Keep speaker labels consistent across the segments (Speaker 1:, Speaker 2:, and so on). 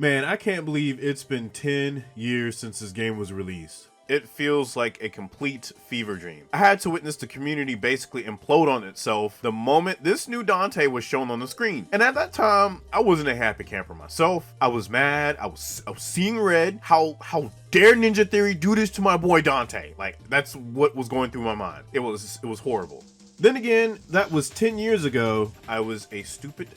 Speaker 1: Man, I can't believe it's been 10 years since this game was released.
Speaker 2: It feels like a complete fever dream. I had to witness the community basically implode on itself the moment this new Dante was shown on the screen. And at that time, I wasn't a happy camper myself. I was mad. I was seeing red. How dare Ninja Theory do this to my boy Dante? Like, that's what was going through my mind. It was horrible.
Speaker 1: Then again, that was 10 years ago.
Speaker 2: I was a stupid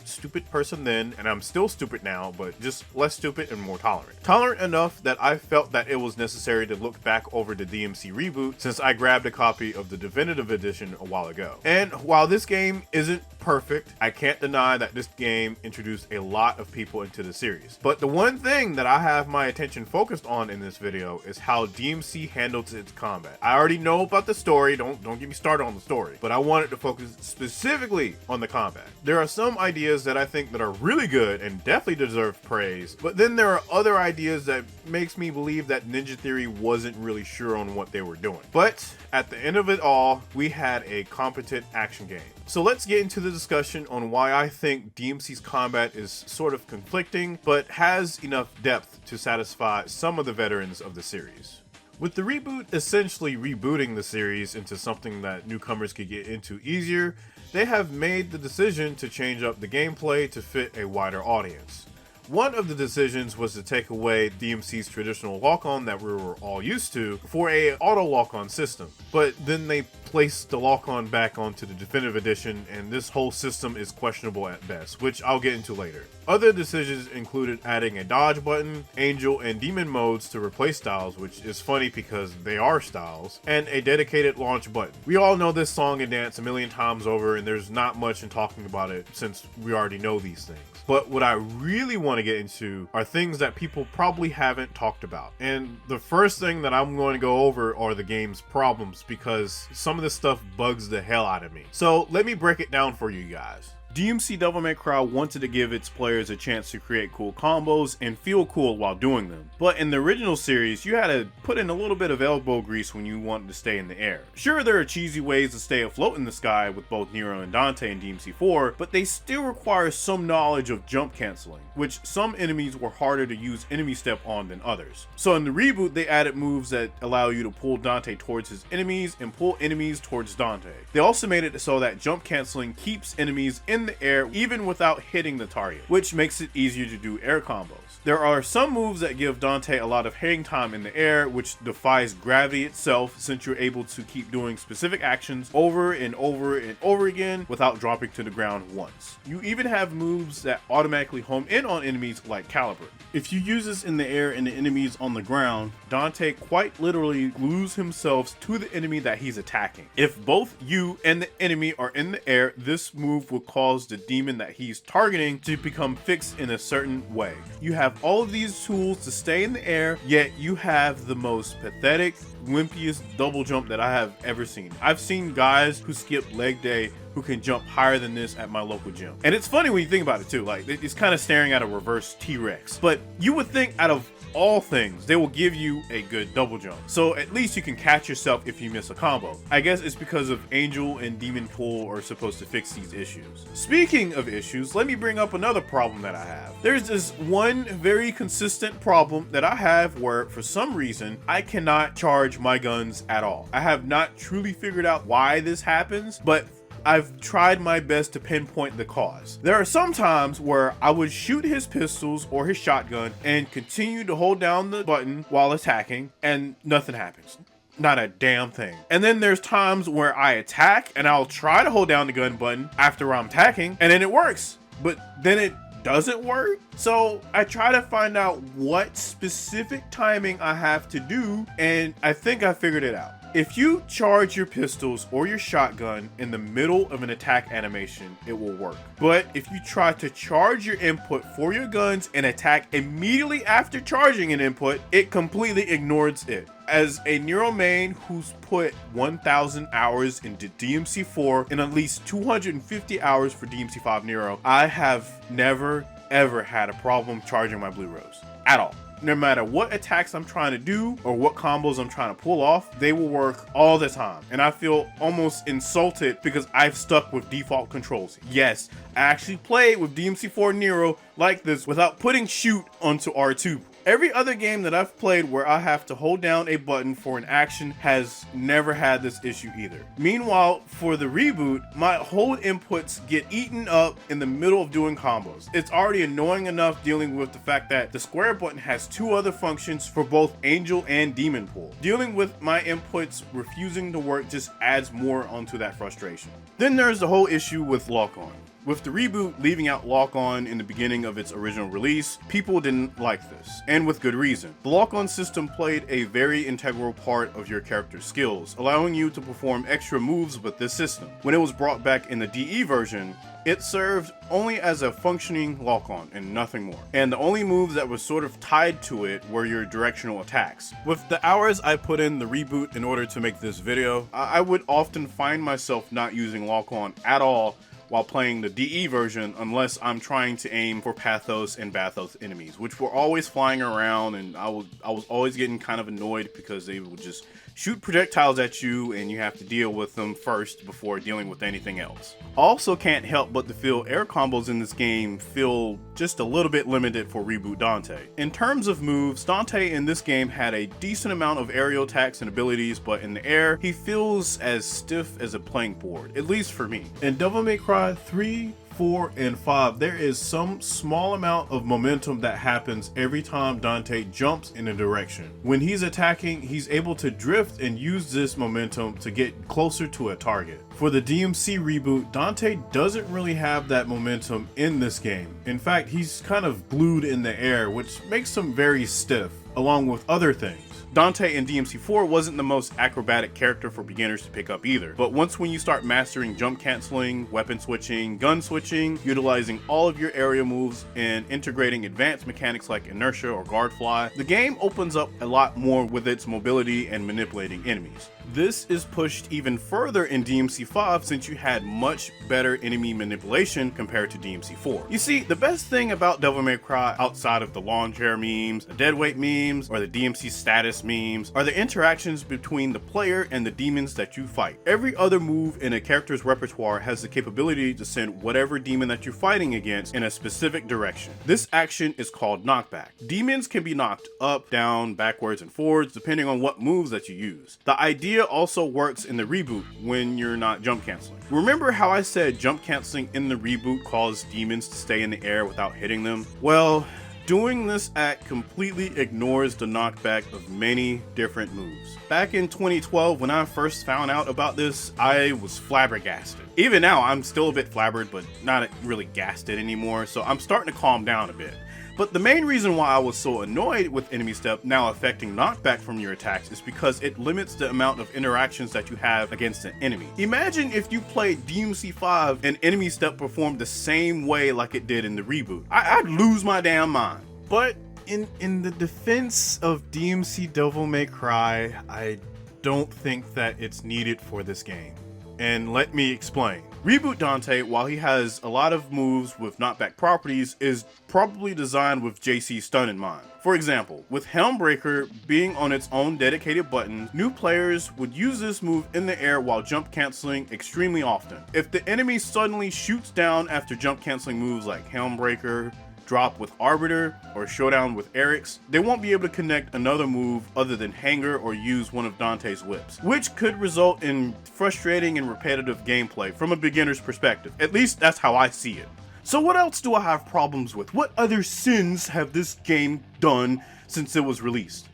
Speaker 2: person then, and I'm still stupid now, but just less stupid and more tolerant. Tolerant enough that I felt that it was necessary to look back over the DmC Reboot since I grabbed a copy of the definitive edition a while ago. And while this game isn't perfect, I can't deny that this game introduced a lot of people into the series. But the one thing that I have my attention focused on in this video is how DmC handles its combat. I already know about the story, don't get me started on the story, but I wanted to focus specifically on the combat. There are some ideas that I think that are really good and definitely deserve praise, but then there are other ideas that makes me believe that Ninja Theory wasn't really sure on what they were doing. But at the end of it all, we had a competent action game. So let's get into the discussion on why I think DmC's combat is sort of conflicting, but has enough depth to satisfy some of the veterans of the series. With the reboot essentially rebooting the series into something that newcomers could get into easier, they have made the decision to change up the gameplay to fit a wider audience. One of the decisions was to take away DmC's traditional lock-on that we were all used to for a auto lock-on system, but then they placed the lock-on back onto the definitive edition, and this whole system is questionable at best, which I'll get into later. Other decisions included adding a dodge button, angel and demon modes to replace styles, which is funny because they are styles, and a dedicated launch button. We all know this song and dance a million times over, and there's not much in talking about it since we already know these things. But what I really want to get into are things that people probably haven't talked about. And the first thing that I'm going to go over are the game's problems, because some of this stuff bugs the hell out of me. So let me break it down for you guys. DmC Devil May Cry wanted to give its players a chance to create cool combos and feel cool while doing them. But in the original series, you had to put in a little bit of elbow grease when you wanted to stay in the air. Sure, there are cheesy ways to stay afloat in the sky with both Nero and Dante in DmC 4, but they still require some knowledge of jump canceling, which some enemies were harder to use enemy step on than others. So in the reboot, they added moves that allow you to pull Dante towards his enemies and pull enemies towards Dante. They also made it so that jump canceling keeps enemies in the air even without hitting the target, which makes it easier to do air combos. There are some moves that give Dante a lot of hang time in the air, which defies gravity itself since you're able to keep doing specific actions over and over and over again without dropping to the ground once. You even have moves that automatically home in on enemies like Caliber. If you use this in the air and the enemy's on the ground, Dante quite literally glues himself to the enemy that he's attacking. If both you and the enemy are in the air, this move will cause the demon that he's targeting to become fixed in a certain way. You have all of these tools to stay in the air, yet you have the most pathetic, wimpiest double jump that I have ever seen. I've seen guys who skip leg day who can jump higher than this at my local gym. And it's funny when you think about it too, like it's kind of staring at a reverse T-Rex. But you would think out of all things, they will give you a good double jump. So at least you can catch yourself if you miss a combo. I guess it's because of Angel and Demon Pull are supposed to fix these issues. Speaking of issues, let me bring up another problem that I have. There's this one very consistent problem that I have where for some reason I cannot charge my guns at all. I have not truly figured out why this happens, but I've tried my best to pinpoint the cause. There are some times where I would shoot his pistols or his shotgun and continue to hold down the button while attacking and nothing happens. Not a damn thing. And then there's times where I attack and I'll try to hold down the gun button after I'm attacking and then it works, but then it doesn't work. So I try to find out what specific timing I have to do, and I think I figured it out. If you charge your pistols or your shotgun in the middle of an attack animation, it will work. But if you try to charge your input for your guns and attack immediately after charging an input, it completely ignores it. As a Nero main who's put 1,000 hours into DmC 4 and at least 250 hours for DmC 5 Nero, I have never ever had a problem charging my blue rose. At all. No matter what attacks I'm trying to do or what combos I'm trying to pull off, they will work all the time. And I feel almost insulted because I've stuck with default controls. Yes, I actually played with DMC4 Nero like this without putting shoot onto R2. Every other game that I've played where I have to hold down a button for an action has never had this issue either. Meanwhile, for the reboot, my hold inputs get eaten up in the middle of doing combos. It's already annoying enough dealing with the fact that the square button has two other functions for both Angel and Demon Pull. Dealing with my inputs refusing to work just adds more onto that frustration. Then there's the whole issue with lock-on. With the reboot leaving out lock-on in the beginning of its original release, people didn't like this, and with good reason. The lock-on system played a very integral part of your character's skills, allowing you to perform extra moves with this system. When it was brought back in the DE version, it served only as a functioning lock-on and nothing more. And the only moves that were sort of tied to it were your directional attacks. With the hours I put in the reboot in order to make this video, I would often find myself not using lock-on at all while playing the DE version unless I'm trying to aim for Pathos and Bathos enemies, which were always flying around, and I was always getting kind of annoyed because they would just shoot projectiles at you and you have to deal with them first before dealing with anything else. Also can't help but to feel air combos in this game feel just a little bit limited for Reboot Dante. In terms of moves, Dante in this game had a decent amount of aerial attacks and abilities, but in the air, he feels as stiff as a playing board, at least for me.
Speaker 1: In Devil May Cry 3, 4, and 5, there is some small amount of momentum that happens every time Dante jumps in a direction. When he's attacking, he's able to drift and use this momentum to get closer to a target. For the DMC reboot, Dante doesn't really have that momentum in this game. In fact, he's kind of glued in the air, which makes him very stiff, along with other things. Dante in DMC4 wasn't the most acrobatic character for beginners to pick up either, but once when you start mastering jump canceling, weapon switching, gun switching, utilizing all of your area moves, and integrating advanced mechanics like inertia or guard fly, the game opens up a lot more with its mobility and manipulating enemies. This is pushed even further in DMC5 since you had much better enemy manipulation compared to DMC4. You see, the best thing about Devil May Cry outside of the lawn chair memes, the deadweight memes, or the DMC status memes are the interactions between the player and the demons that you fight. Every other move in a character's repertoire has the capability to send whatever demon that you're fighting against in a specific direction. This action is called knockback. Demons can be knocked up, down, backwards, and forwards depending on what moves that you use. The idea also works in the reboot when you're not jump canceling. Remember how I said jump canceling in the reboot caused demons to stay in the air without hitting them? Well, doing this act completely ignores the knockback of many different moves. Back in 2012, when I first found out about this, I was flabbergasted. Even now, I'm still a bit flabbered, but not really gasted anymore, so I'm starting to calm down a bit. But the main reason why I was so annoyed with enemy step now affecting knockback from your attacks is because it limits the amount of interactions that you have against an enemy. Imagine if you played DMC5 and enemy step performed the same way like it did in the reboot. I'd lose my damn mind. But in the defense of DMC Devil May Cry, I don't think that it's needed for this game. And let me explain. Reboot Dante, while he has a lot of moves with knockback properties, is probably designed with JC stun in mind. For example, with Helmbreaker being on its own dedicated button, new players would use this move in the air while jump canceling extremely often. If the enemy suddenly shoots down after jump canceling moves like Helmbreaker, drop with Arbiter, or showdown with Eric's, they won't be able to connect another move other than Hanger or use one of Dante's whips, which could result in frustrating and repetitive gameplay from a beginner's perspective. At least that's how I see it. So what else do I have problems with? What other sins have this game done since it was released?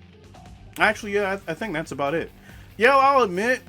Speaker 1: Actually, yeah, I think that's about it. Yeah, I'll admit,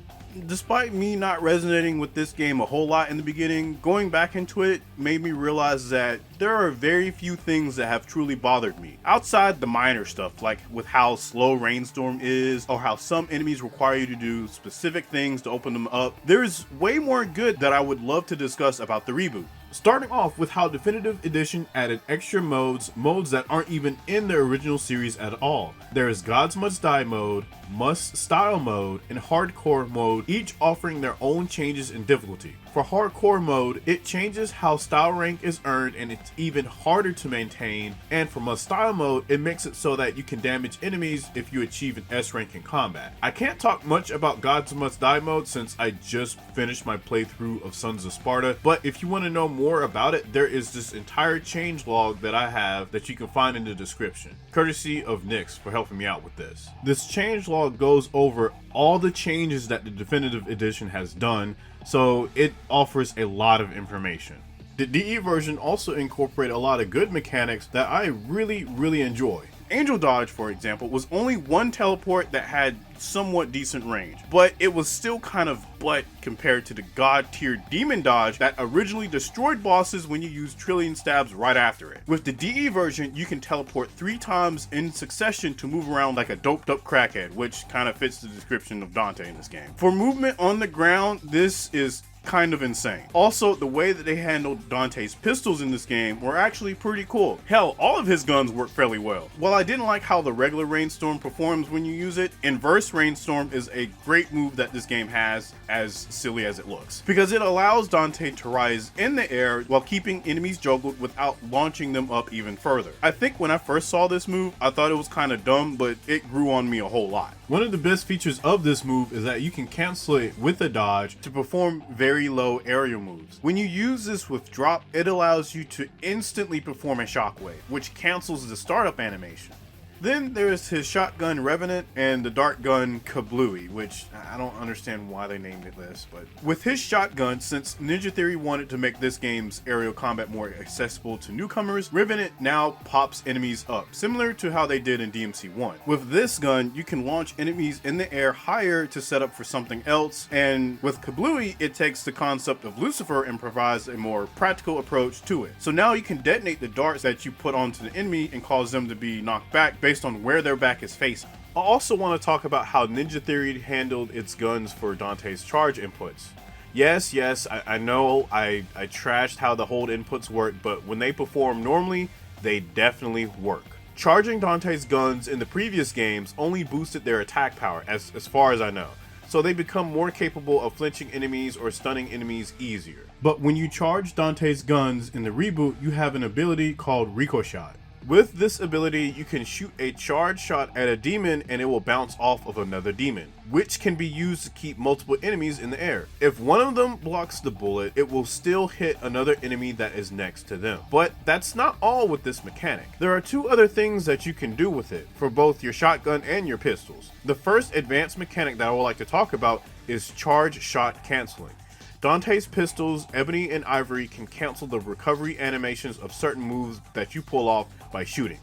Speaker 1: despite me not resonating with this game a whole lot in the beginning, going back into it made me realize that there are very few things that have truly bothered me. Outside the minor stuff, like with how slow Rainstorm is, or how some enemies require you to do specific things to open them up, there's way more good that I would love to discuss about the reboot. Starting off with how Definitive Edition added extra modes that aren't even in the original series at all. There is Gods Must Die mode, Must Style mode, and Hardcore mode, each offering their own changes in difficulty. For hardcore mode, it changes how style rank is earned and it's even harder to maintain, and for must style mode, it makes it so that you can damage enemies if you achieve an S rank in combat. I can't talk much about Gods Must Die mode since I just finished my playthrough of Sons of Sparta, but if you want to know more about it, there is this entire changelog that I have that you can find in the description, courtesy of Nyx for helping me out with this. This changelog goes over all the changes that the definitive edition has done, so it offers a lot of information. The DE version also incorporated a lot of good mechanics that I really enjoy. Angel Dodge, for example, was only one teleport that had somewhat decent range, but it was still kind of butt compared to the god tier Demon Dodge that originally destroyed bosses when you use trillion stabs right after it. With the DE version, you can teleport 3 times in succession to move around like a doped up crackhead, which kind of fits the description of Dante in this game. For movement on the ground, this is kind of insane. Also, the way that they handled Dante's pistols in this game were actually pretty cool. Hell, all of his guns work fairly well. While I didn't like how the regular Rainstorm performs when you use it, Inverse Rainstorm is a great move that this game has, as silly as it looks, because it allows Dante to rise in the air while keeping enemies juggled without launching them up even further. I think when I first saw this move, I thought it was kind of dumb, but it grew on me a whole lot. One of the best features of this move is that you can cancel it with a dodge to perform very low aerial moves. When you use this with drop, it allows you to instantly perform a shockwave, which cancels the startup animation. Then there's his shotgun Revenant and the dart gun Kablooey, which I don't understand why they named it this, but with his shotgun, since Ninja Theory wanted to make this game's aerial combat more accessible to newcomers, Revenant now pops enemies up, similar to how they did in DMC 1. With this gun, you can launch enemies in the air higher to set up for something else, and with Kablooey, it takes the concept of Lucifer and provides a more practical approach to it. So now you can detonate the darts that you put onto the enemy and cause them to be knocked back based on where their back is facing. I also want to talk about how Ninja Theory handled its guns for Dante's charge inputs. Yes, I know I trashed how the hold inputs work, but when they perform normally, they definitely work. Charging Dante's guns in the previous games only boosted their attack power, as far as I know, so they become more capable of flinching enemies or stunning enemies easier. But when you charge Dante's guns in the reboot, you have an ability called Ricochet. With this ability, you can shoot a charge shot at a demon and it will bounce off of another demon, which can be used to keep multiple enemies in the air. If one of them blocks the bullet, it will still hit another enemy that is next to them. But that's not all with this mechanic. There are 2 other things that you can do with it for both your shotgun and your pistols. The first advanced mechanic that I would like to talk about is charge shot canceling. Dante's pistols, Ebony and Ivory, can cancel the recovery animations of certain moves that you pull off by shooting.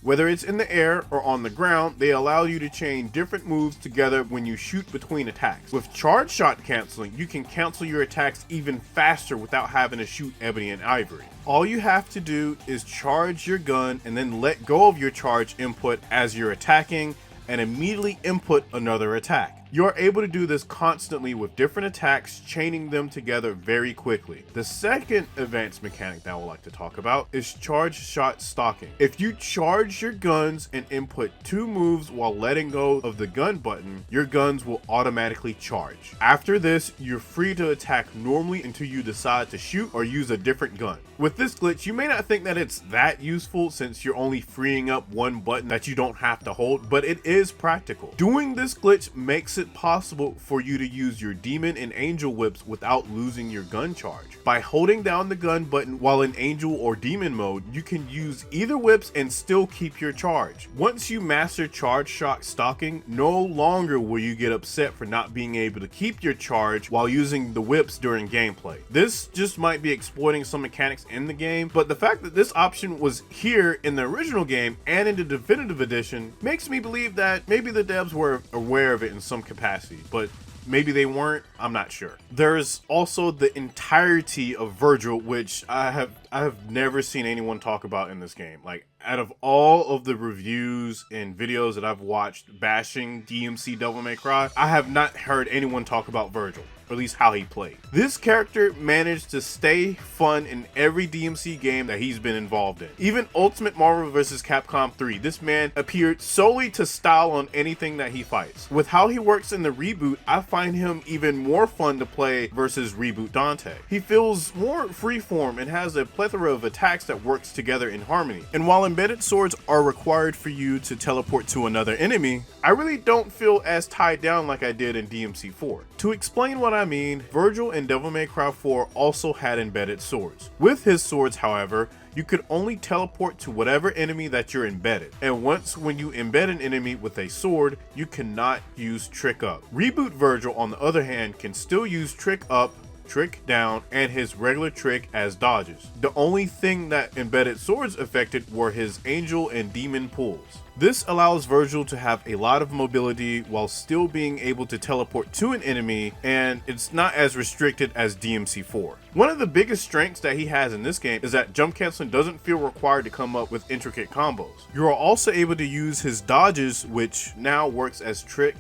Speaker 1: Whether it's in the air or on the ground, they allow you to chain different moves together when you shoot between attacks. With charge shot canceling, you can cancel your attacks even faster without having to shoot Ebony and Ivory. All you have to do is charge your gun and then let go of your charge input as you're attacking and immediately input another attack. You're able to do this constantly with different attacks, chaining them together very quickly. The second advanced mechanic that I would like to talk about is charge shot stalking. If you charge your guns and input 2 moves while letting go of the gun button, your guns will automatically charge. After this, you're free to attack normally until you decide to shoot or use a different gun. With this glitch, you may not think that it's that useful since you're only freeing up one button that you don't have to hold, but it is practical. Doing this glitch makes it possible for you to use your demon and angel whips without losing your gun charge. By holding down the gun button while in angel or demon mode, you can use either whips and still keep your charge. Once you master charge shot stalking, no longer will you get upset for not being able to keep your charge while using the whips during gameplay. This just might be exploiting some mechanics in the game, but the fact that this option was here in the original game and in the definitive edition makes me believe that maybe the devs were aware of it in some capacity, but maybe they weren't, I'm not sure. There's also the entirety of Vergil, which I have
Speaker 2: I have never seen anyone talk about in this game. Like, out of all of the reviews and videos that I've watched bashing DmC Devil May Cry, I have not heard anyone talk about Vergil, or at least how he played. This character managed to stay fun in every DmC game that he's been involved in. Even Ultimate Marvel vs. Capcom 3, this man appeared solely to style on anything that he fights. With how he works in the Reboot, I find him even more fun to play versus Reboot Dante. He feels more freeform and has a plethora of attacks that works together in harmony. And while embedded swords are required for you to teleport to another enemy, I really don't feel as tied down like I did in DmC 4. To explain what I mean, Vergil in Devil May Cry 4 also had embedded swords. With his swords, however, you could only teleport to whatever enemy that you're embedded. And once when you embed an enemy with a sword, you cannot use Trick Up. Reboot Vergil, on the other hand, can still use Trick Up, Trick Down, and his regular trick as dodges. The only thing that embedded swords affected were his angel and demon pulls. This allows Vergil to have a lot of mobility while still being able to teleport to an enemy, and it's not as restricted as DmC 4. One of the biggest strengths that he has in this game is that jump canceling doesn't feel required to come up with intricate combos. You are also able to use his dodges, which now works as Trick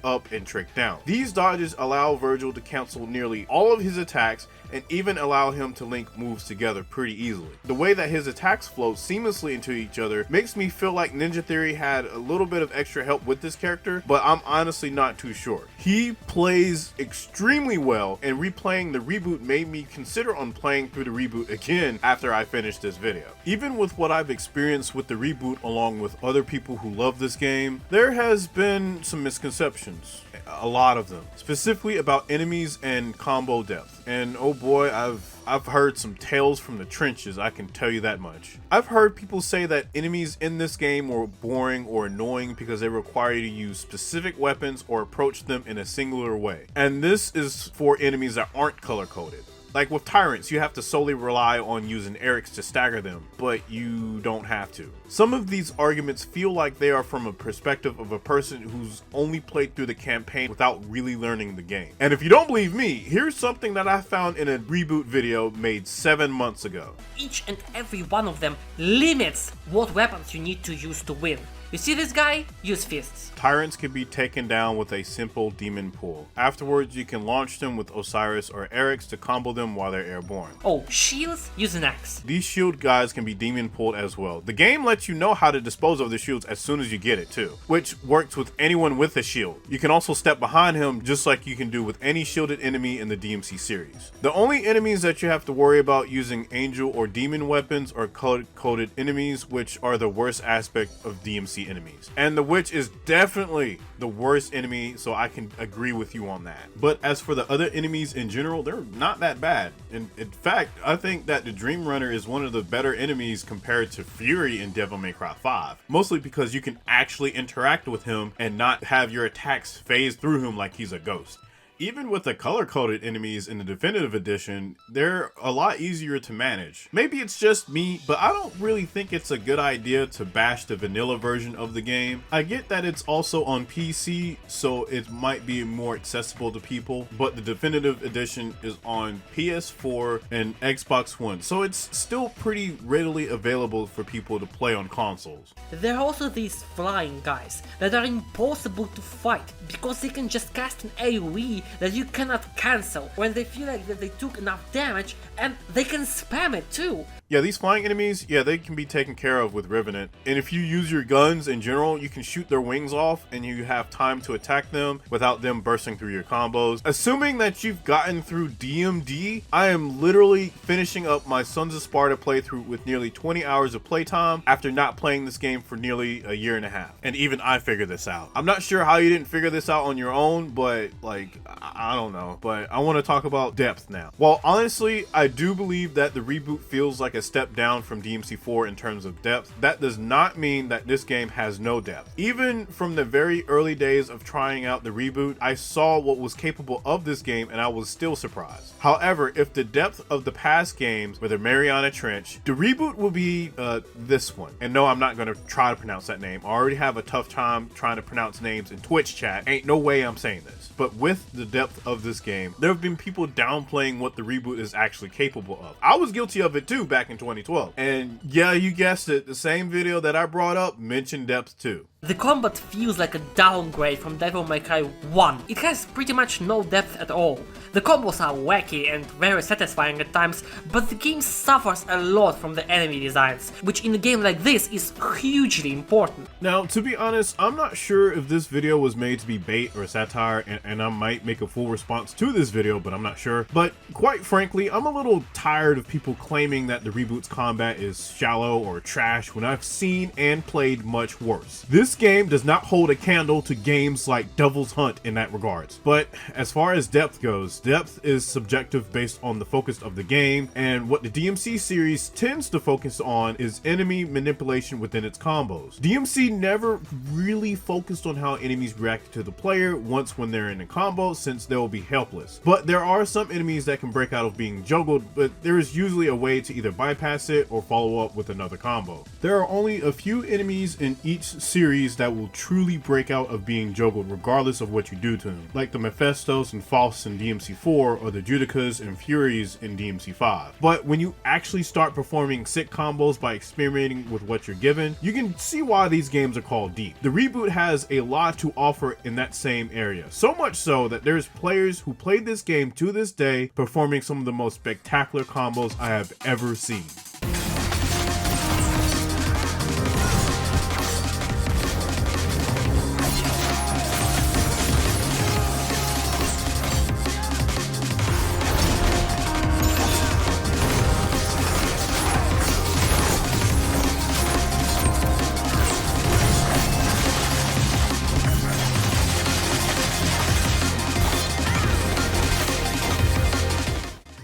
Speaker 2: Up, and Trick Down. These dodges allow Vergil to cancel nearly all of his attacks and even allow him to link moves together pretty easily. The way that his attacks flow seamlessly into each other makes me feel like Ninja Theory had a little bit of extra help with this character, but I'm honestly not too sure. He plays extremely well, and replaying the Reboot made me consider on playing through the Reboot again after I finished this video. Even with what I've experienced with the Reboot along with other people who love this game, there has been some misconceptions. A lot of them, specifically about enemies and combo depth. And oh boy, I've heard some tales from the trenches, I can tell you that much. I've heard people say that enemies in this game were boring or annoying because they require you to use specific weapons or approach them in a singular way. And this is for enemies that aren't color coded. Like with tyrants, you have to solely rely on using Erics to stagger them, but you don't have to. Some of these arguments feel like they are from a perspective of a person who's only played through the campaign without really learning the game. And if you don't believe me, here's something that I found in a Reboot video made 7 months ago.
Speaker 3: Each and every one of them limits what weapons you need to use to win. You see this guy? Use fists.
Speaker 2: Tyrants can be taken down with a simple demon pull. Afterwards, you can launch them with Osiris or Erics to combo them while they're airborne.
Speaker 3: Oh, shields? Use an axe.
Speaker 2: These shield guys can be demon pulled as well. The game lets you know how to dispose of the shields as soon as you get it too, which works with anyone with a shield. You can also step behind him just like you can do with any shielded enemy in the DmC series. The only enemies that you have to worry about using angel or demon weapons are color-coded enemies, which are the worst aspect of DmC enemies. And the witch is definitely the worst enemy, so I can agree with you on that. But as for the other enemies in general, they're not that bad. And in fact, I think that the Dream Runner is one of the better enemies compared to Fury in Devil May Cry 5. Mostly because you can actually interact with him and not have your attacks phase through him like he's a ghost. Even with the color-coded enemies in the Definitive Edition, they're a lot easier to manage. Maybe it's just me, but I don't really think it's a good idea to bash the vanilla version of the game. I get that it's also on PC, so it might be more accessible to people, but the Definitive Edition is on PS4 and Xbox One, so it's still pretty readily available for people to play on consoles.
Speaker 3: There are also these flying guys that are impossible to fight because they can just cast an AoE that you cannot cancel when they feel like that they took enough damage, and they can spam it too.
Speaker 2: Yeah, these flying enemies, yeah, they can be taken care of with Revenant. And if you use your guns in general, you can shoot their wings off and you have time to attack them without them bursting through your combos. Assuming that you've gotten through DMD, I am literally finishing up my Sons of Sparta playthrough with nearly 20 hours of playtime after not playing this game for nearly a year and a half. And even I figured this out. I'm not sure how you didn't figure this out on your own, but like, I don't know. But I want to talk about depth now. While honestly, I do believe that the Reboot feels like a step down from DmC 4 in terms of depth, that does not mean that this game has no depth. Even from the very early days of trying out the Reboot, I saw what was capable of this game and I was still surprised. However, if the depth of the past games were the Mariana Trench, the Reboot will be this one. And no, I'm not going to try to pronounce that name. I already have a tough time trying to pronounce names in Twitch chat. Ain't no way I'm saying this. But with the depth of this game, there have been people downplaying what the Reboot is actually capable of. I was guilty of it too back in 2012. And yeah, you guessed it, the same video that I brought up mentioned depth too.
Speaker 3: The combat feels like a downgrade from Devil May Cry 1. It has pretty much no depth at all. The combos are wacky and very satisfying at times, but the game suffers a lot from the enemy designs, which in a game like this is hugely important.
Speaker 1: Now, to be honest, I'm not sure if this video was made to be bait or satire, and I might make a full response to this video, but I'm not sure. But quite frankly, I'm a little tired of people claiming that the Reboot's combat is shallow or trash when I've seen and played much worse. This game does not hold a candle to games like Devil's Hunt in that regards. But as far as depth goes, depth is subjective based on the focus of the game, and what the DMC series tends to focus on is enemy manipulation within its combos. DMC never really focused on how enemies react to the player once when they're in a combo, since they'll be helpless. But there are some enemies that can break out of being juggled, but there is usually a way to either bypass it or follow up with another combo. There are only a few enemies in each series that will truly break out of being juggled regardless of what you do to them, like the Mephistos and Faust in DMC4 or the Judicas and Furies in DMC5. But when you actually start performing sick combos by experimenting with what you're given, you can see why these games are called deep. The Reboot has a lot to offer in that same area, so much so that there's players who played this game to this day performing some of the most spectacular combos I have ever seen.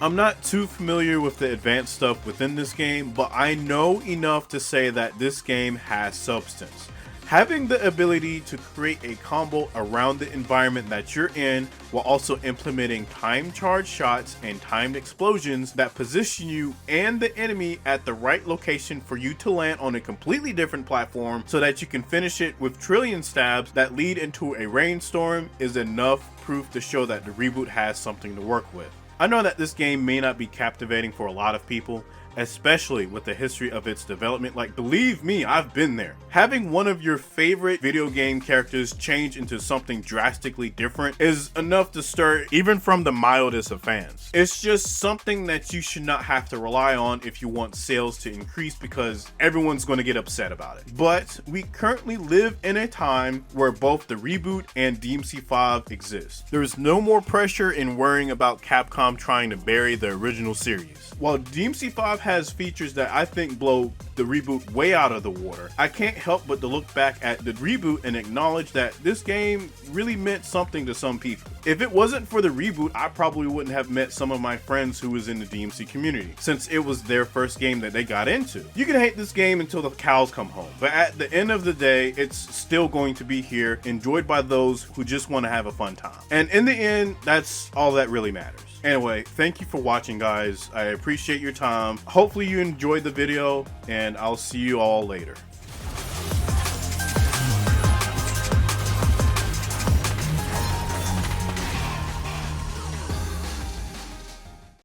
Speaker 1: I'm not too familiar with the advanced stuff within this game, but I know enough to say that this game has substance. Having the ability to create a combo around the environment that you're in while also implementing time charge shots and timed explosions that position you and the enemy at the right location for you to land on a completely different platform so that you can finish it with trillion stabs that lead into a rainstorm is enough proof to show that the Reboot has something to work with. I know that this game may not be captivating for a lot of people, especially with the history of its development. Like, believe me, I've been there. Having one of your favorite video game characters change into something drastically different is enough to stir even from the mildest of fans. It's just something that you should not have to rely on if you want sales to increase, because everyone's going to get upset about it. But we currently live in a time where both the Reboot and DMC5 exist. There's no more pressure in worrying about Capcom trying to bury the original series. While DMC5 has features that I think blow the Reboot way out of the water, I can't help but to look back at the Reboot and acknowledge that this game really meant something to some people. If it wasn't for the Reboot, I probably wouldn't have met some of my friends who was in the DMC community, since it was their first game that they got into. You can hate this game until the cows come home, but at the end of the day, it's still going to be here, enjoyed by those who just want to have a fun time. And in the end, that's all that really matters. Anyway, thank you for watching, guys. I appreciate your time. Hopefully you enjoyed the video, and I'll see you all later.